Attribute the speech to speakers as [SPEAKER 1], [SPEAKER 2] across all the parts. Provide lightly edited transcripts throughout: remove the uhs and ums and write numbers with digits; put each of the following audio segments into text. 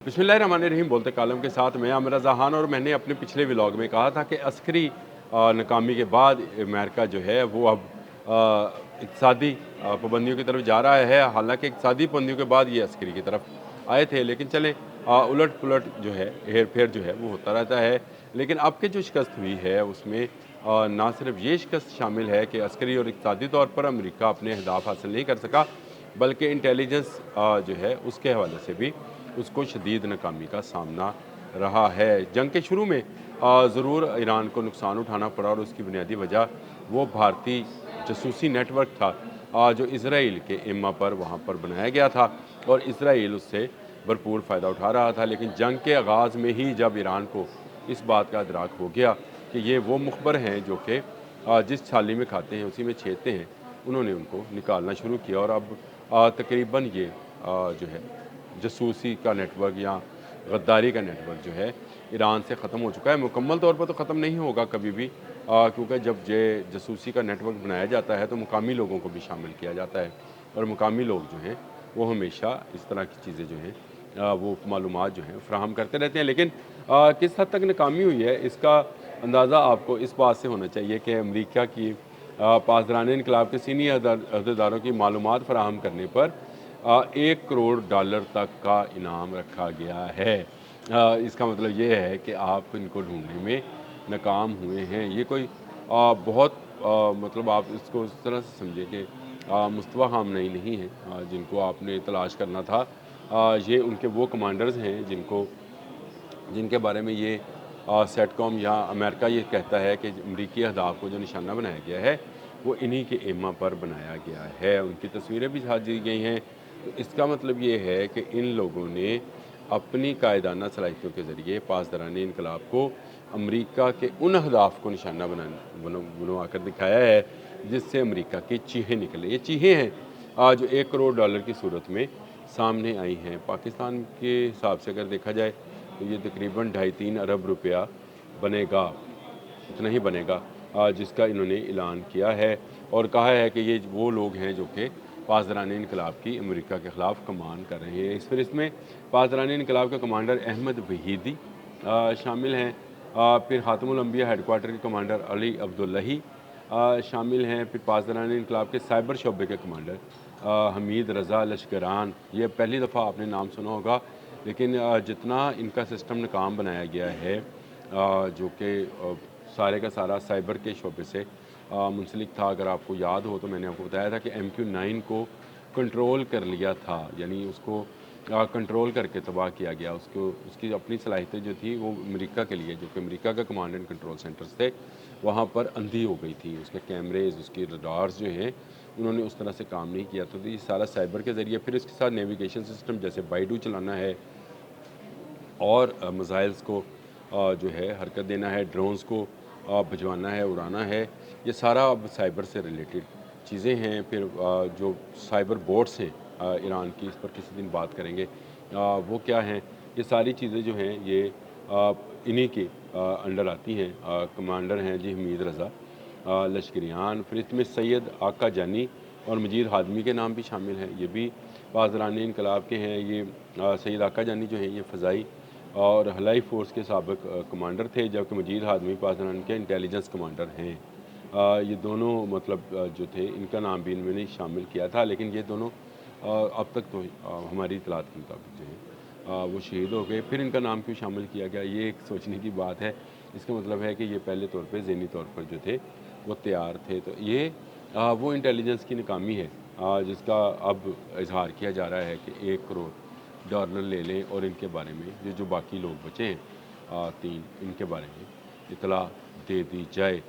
[SPEAKER 1] बिस्मिल्लाहिर्रहमानिर्रहीम बोलते कालम के साथ मैं आमिर रज़ा खान। और मैंने अपने पिछले व्लॉग में कहा था कि अस्करी नाकामी के बाद अमेरिका जो है वो अब इक़्तिसादी पाबंदियों की तरफ जा रहा है। हालांकि इक़्तिसादी पाबंदियों के बाद ये अस्करी की तरफ आए थे, लेकिन चलें उलट पुलट जो है, हेर फेर जो है वो होता रहता है। लेकिन अब के जो शिकस्त हुई है उसमें ना सिर्फ ये शिकस्त शामिल है कि अस्करी और इक़्तिसादी तौर पर अमेरिका अपने अहदाफ हासिल नहीं कर सका, बल्कि इंटेलिजेंस जो है उसके हवाले से भी उसको शदीद नाकामी का सामना रहा है। जंग के शुरू में ज़रूर ईरान को नुकसान उठाना पड़ा और उसकी बुनियादी वजह वो भारतीय जासूसी नेटवर्क था जो इसराइल के एम्मा पर वहाँ पर बनाया गया था और इसराइल उससे भरपूर फ़ायदा उठा रहा था। लेकिन जंग के आगाज़ में ही जब ईरान को इस बात का इदराक हो गया कि ये वो मुखबर हैं जो कि जिस थाली में खाते हैं उसी में छेदते हैं, उन्होंने उनको निकालना शुरू किया और अब तकरीबन ये जो है जासूसी का नेटवर्क या गद्दारी का नेटवर्क जो है ईरान से ख़त्म हो चुका है। मुकम्मल तौर पर तो ख़त्म नहीं होगा कभी भी, क्योंकि जब ये जासूसी का नेटवर्क बनाया जाता है तो मुकामी लोगों को भी शामिल किया जाता है और मुकामी लोग जो हैं वो हमेशा इस तरह की चीज़ें जो हैं वो मालूमात जो हैं फ्राहम करते रहते हैं। लेकिन किस हद तक नाकामी हुई है इसका अंदाज़ा आपको इस बात से होना चाहिए कि अमरीका की पासदारान इनकलाब के सीनियर अहदेदारों की मालूमात फराहम करने पर $1 करोड़ तक का इनाम रखा गया है। इसका मतलब ये है कि आप इनको ढूंढने में नाकाम हुए हैं। ये कोई बहुत मतलब आप इसको इस तरह से समझें कि मुस्तफ़ा खामनई नहीं है जिनको आपने तलाश करना था। ये उनके वो कमांडर्स हैं जिनके बारे में ये सेटकॉम या अमेरिका ये कहता है कि अमरीकी अहदाफ को जो निशाना बनाया गया है वो इन्हीं के एम्मा पर बनाया गया है। उनकी तस्वीरें भी साथ दी गई हैं। तो इसका मतलब ये है कि इन लोगों ने अपनी कायदाना सलाहियतों के ज़रिए पासदारान इनकलाब को अमरीका के उन अहदाफ को निशाना बनवा कर दिखाया है जिससे अमरीका की चीखें निकले। ये चीखें हैं जो $1 करोड़ की सूरत में सामने आई हैं। पाकिस्तान के हिसाब से अगर देखा जाए तो ये तकरीबन 2.5-3 अरब रुपया बनेगा, इतना ही बनेगा जिसका इन्होंने ऐलान किया है और कहा है कि ये वो लोग हैं जो कि पासदारान इनकलाब की अमेरिका के ख़िलाफ़ कमान कर रहे हैं। फिर इसमें पासदारान इनकलाब के कमांडर अहमद वहीदी शामिल हैं। फिर ख़ातमुल अंबिया हेडक्वार्टर के कमांडर अली अब्दुल्लाही शामिल हैं। फिर पासदारान इनकलाब के साइबर शोबे के कमांडर हमीद रज़ा लश्करान, ये पहली दफ़ा आपने नाम सुना होगा, लेकिन जितना इनका सिस्टम नाकाम बनाया गया है जो कि सारे का सारा साइबर के शोबे से मुंसलिक था। अगर आपको याद हो तो मैंने आपको बताया था कि MQ9 को कंट्रोल कर लिया था, यानी उसको कंट्रोल करके तबाह किया गया। उसकी अपनी सलाहियतें जो थी वो अमेरिका के लिए, जो कि अमेरिका का कमांड एंड कंट्रोल सेंटर्स थे, वहाँ पर अंधी हो गई थी। उसके कैमरेज, उसकी रडार्स जो हैं उन्होंने उस तरह से काम नहीं किया। तो ये सारा साइबर के ज़रिए, फिर इसके साथ नेविगेशन सिस्टम जैसे बाइडू चलाना है और मिसाइल्स को जो है हरकत देना है, ड्रोन्स को भिजवाना है, उड़ाना है। ये सारा अब साइबर से रिलेटेड चीज़ें हैं। फिर जो साइबर बोट्स हैं ईरान की, इस पर किसी दिन बात करेंगे वो क्या हैं। ये सारी चीज़ें जो हैं ये इन्हीं के अंडर आती हैं। कमांडर हैं जी हमीद रज़ा लश्करियान। फिर इसमें सैयद आका जानी और मजीद हादमी के नाम भी शामिल हैं, ये भी पासदारान इनकलाब के हैं। ये सैयद आका जानी जो है ये फ़ज़ाई और हलाई फ़ोर्स के साबिक कमांडर थे, जबकि मजीद हादमी पासदारान के इंटेलिजेंस कमांडर हैं। ये दोनों मतलब जो थे इनका नाम भी इन्होंने शामिल किया था, लेकिन ये दोनों अब तक तो हमारी इतलात के मुताबिक जो है वो शहीद हो गए। फिर इनका नाम क्यों शामिल किया गया, ये एक सोचने की बात है। इसका मतलब है कि ये पहले तौर पे ज़हनी तौर पर जो थे वो तैयार थे। तो ये वो इंटेलिजेंस की नाकामी है जिसका अब इजहार किया जा रहा है कि $1 करोड़ ले लें और इनके बारे में जो बाकी लोग बचे हैं 3, इनके बारे में इतला दे दी जाए।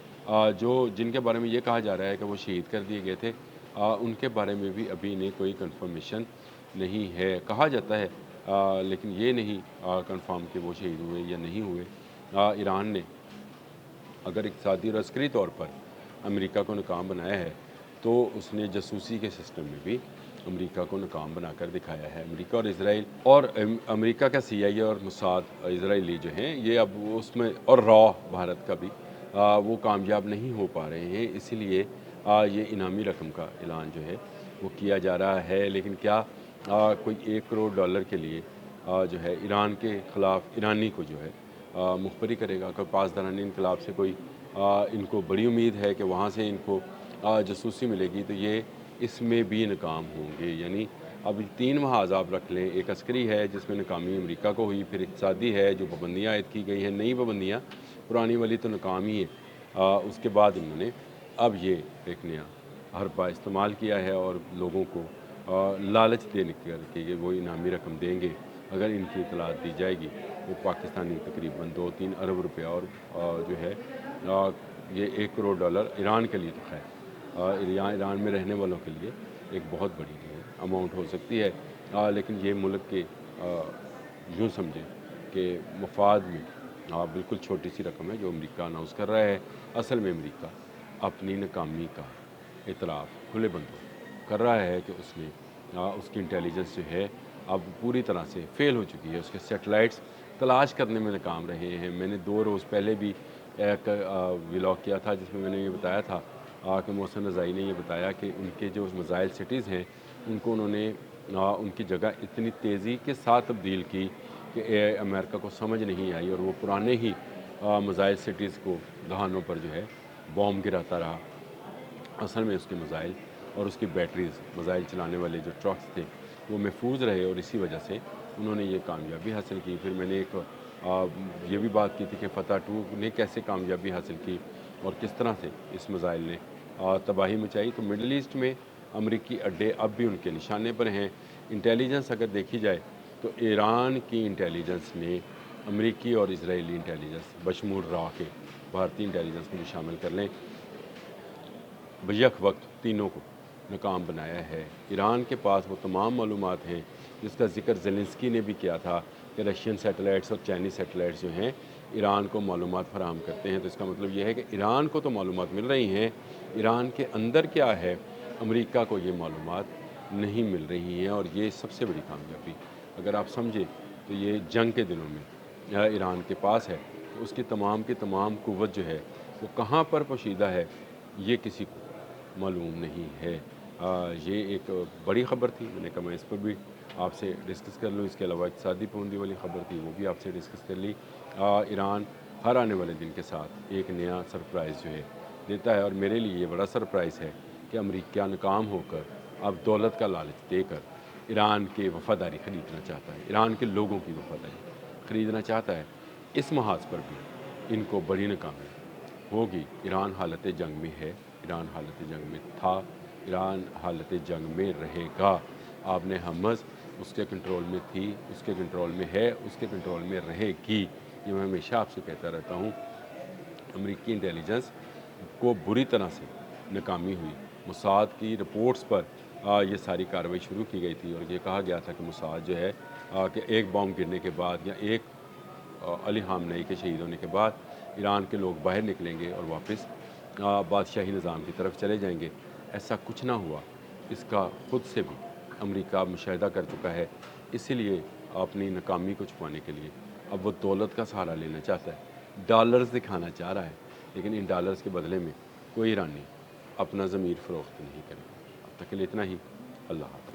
[SPEAKER 1] जिनके बारे में ये कहा जा रहा है कि वो शहीद कर दिए गए थे, उनके बारे में भी अभी इन्हें कोई कंफर्मेशन नहीं है। कहा जाता है लेकिन ये नहीं कंफर्म कि वो शहीद हुए या नहीं हुए। ईरान ने अगर इक़्तिसादी और अस्करी तौर पर अमेरिका को नाकाम बनाया है तो उसने जासूसी के सिस्टम में भी अमेरिका को नाकाम बनाकर दिखाया है। अमेरिका और इसराइल और अमेरिका का CIA और मोसाद इसराइली जो हैं ये अब उसमें, और रॉ भारत का भी वो कामयाब नहीं हो पा रहे हैं। इसीलिए ये इनामी रकम का ऐलान जो है वो किया जा रहा है। लेकिन क्या कोई $1 करोड़ के लिए جو ہے ایران کے خلاف ایرانی کو جو ہے مخبری کرے گا کہ پاسدارانی انقلاب سے کوئی ان کو بڑی امید ہے کہ وہاں سے ان کو جاسوسی ملے گی، تو یہ اس میں بھی ناکام ہوں گے۔ یعنی اب 3 محاذ آپ رکھ لیں، ایک عسکری ہے جس میں ناکامی امریکہ کو ہوئی، پھر اقتصادی ہے جو پابندیاں عائد کی گئی ہیں، نئی پابندیاں، پرانی والی تو ناکام ہی ہے۔ اس کے بعد انہوں نے اب یہ ایک نیا حربہ استعمال کیا ہے اور لوگوں کو لالچ دینے کر کے یہ وہ انعامی رقم دیں گے اگر ان کی اطلاعات دی جائے گی، وہ پاکستانی تقریباً 2-3 ارب روپے اور جو ہے یہ $1 کروڑ ایران کے لیے تو خیر ایران میں رہنے والوں کے لیے ایک بہت بڑی جو ہے اماؤنٹ ہو سکتی ہے، لیکن یہ ملک کے یوں سمجھیں کہ مفاد میں بالکل چھوٹی سی رقم ہے جو امریکہ اناؤنس کر رہا ہے۔ اصل میں امریکہ اپنی ناکامی کا اعتراف کھلے بندوں کر رہا ہے کہ اس نے اس کی انٹیلیجنس جو ہے اب پوری طرح سے فیل ہو چکی ہے، اس کے سیٹلائٹس تلاش کرنے میں ناکام رہے ہیں۔ میں نے 2 روز پہلے بھی ایک ولاگ کیا تھا جس میں نے یہ بتایا تھا کہ محسن رضائی نے یہ بتایا کہ ان کے جو میزائل سٹیز ہیں ان کو انہوں نے ان کی جگہ اتنی تیزی کے ساتھ تبدیل کی کہ امریکہ کو سمجھ نہیں آئی اور وہ پرانے ہی میزائل سٹیز کو دہانوں پر جو ہے بوم گراتا رہا۔ اصل میں اس کے میزائل اور اس کی بیٹریز، میزائل چلانے والے جو ٹرکس تھے وہ محفوظ رہے اور اسی وجہ سے انہوں نے یہ کامیابی حاصل کی۔ پھر میں نے ایک یہ بھی بات کی تھی کہ فتح 2 نے کیسے کامیابی حاصل کی اور کس طرح سے اس میزائل نے تباہی مچائی۔ تو مڈل ایسٹ میں امریکی اڈے اب بھی ان کے نشانے پر ہیں۔ انٹیلیجنس اگر دیکھی جائے تو ایران کی انٹیلیجنس نے امریکی اور اسرائیلی انٹیلیجنس بشمول را کے بھارتی انٹیلیجنس کو بھی شامل کر لیں، بیک وقت تینوں کو ناکام بنایا ہے۔ ایران کے پاس وہ تمام معلومات ہیں جس کا ذکر زیلنسکی نے بھی کیا تھا کہ رشین سیٹلائٹس اور چائنیز سیٹلائٹس جو ہیں ایران کو معلومات فراہم کرتے ہیں۔ تو اس کا مطلب یہ ہے کہ ایران کو تو معلومات مل رہی ہیں، ایران کے اندر کیا ہے امریکہ کو یہ معلومات نہیں مل رہی ہیں، اور یہ سب سے بڑی کامیابی اگر آپ سمجھیں تو یہ جنگ کے دنوں میں ایران کے پاس ہے کہ اس کی تمام قوت جو ہے وہ کہاں پر پوشیدہ ہے یہ کسی کو معلوم نہیں ہے۔ یہ ایک بڑی خبر تھی، میں نے کہا میں اس پر بھی آپ سے ڈسکس کر لوں۔ اس کے علاوہ اقتصادی پابندی والی خبر تھی وہ بھی آپ سے ڈسکس کر لی۔ ایران ہر آنے والے دن کے ساتھ ایک نیا سرپرائز جو ہے دیتا ہے، اور میرے لیے یہ بڑا سرپرائز ہے کہ امریکہ ناکام ہو کر اب دولت کا لالچ دے کر ایران کی وفاداری خریدنا چاہتا ہے، ایران کے لوگوں کی وفاداری خریدنا چاہتا ہے۔ اس محاذ پر بھی ان کو بڑی ناکامی ہوگی۔ ایران حالت جنگ میں ہے، ایران حالت جنگ میں تھا، ایران حالت جنگ میں رہے گا۔ آپ نے حماس اس کے کنٹرول میں تھی، اس کے کنٹرول میں ہے، اس کے کنٹرول میں رہے گی۔ یہ میں ہمیشہ آپ سے کہتا رہتا ہوں۔ امریکی انٹیلیجنس کو بری طرح سے ناکامی ہوئی۔ موساد کی رپورٹس پر یہ ساری کارروائی شروع کی گئی تھی، اور یہ کہا گیا تھا کہ موساد جو ہے کہ ایک بام گرنے کے بعد یا ایک علی خامنئی کے شہید ہونے کے بعد ایران کے لوگ باہر نکلیں گے اور واپس بادشاہی نظام کی طرف چلے جائیں گے۔ ایسا کچھ نہ ہوا، اس کا خود سے بھی امریکہ مشاہدہ کر چکا ہے۔ اسی لیے اپنی ناکامی کو چھپانے کے لیے اب وہ دولت کا سہارا لینا چاہتا ہے، ڈالرز دکھانا چاہ رہا ہے، لیکن ان ڈالرز کے بدلے میں کوئی ایرانی اپنا ضمیر فروخت نہیں کرے گا۔ اب تک کے لیے اتنا ہی۔ اللہ حافظ۔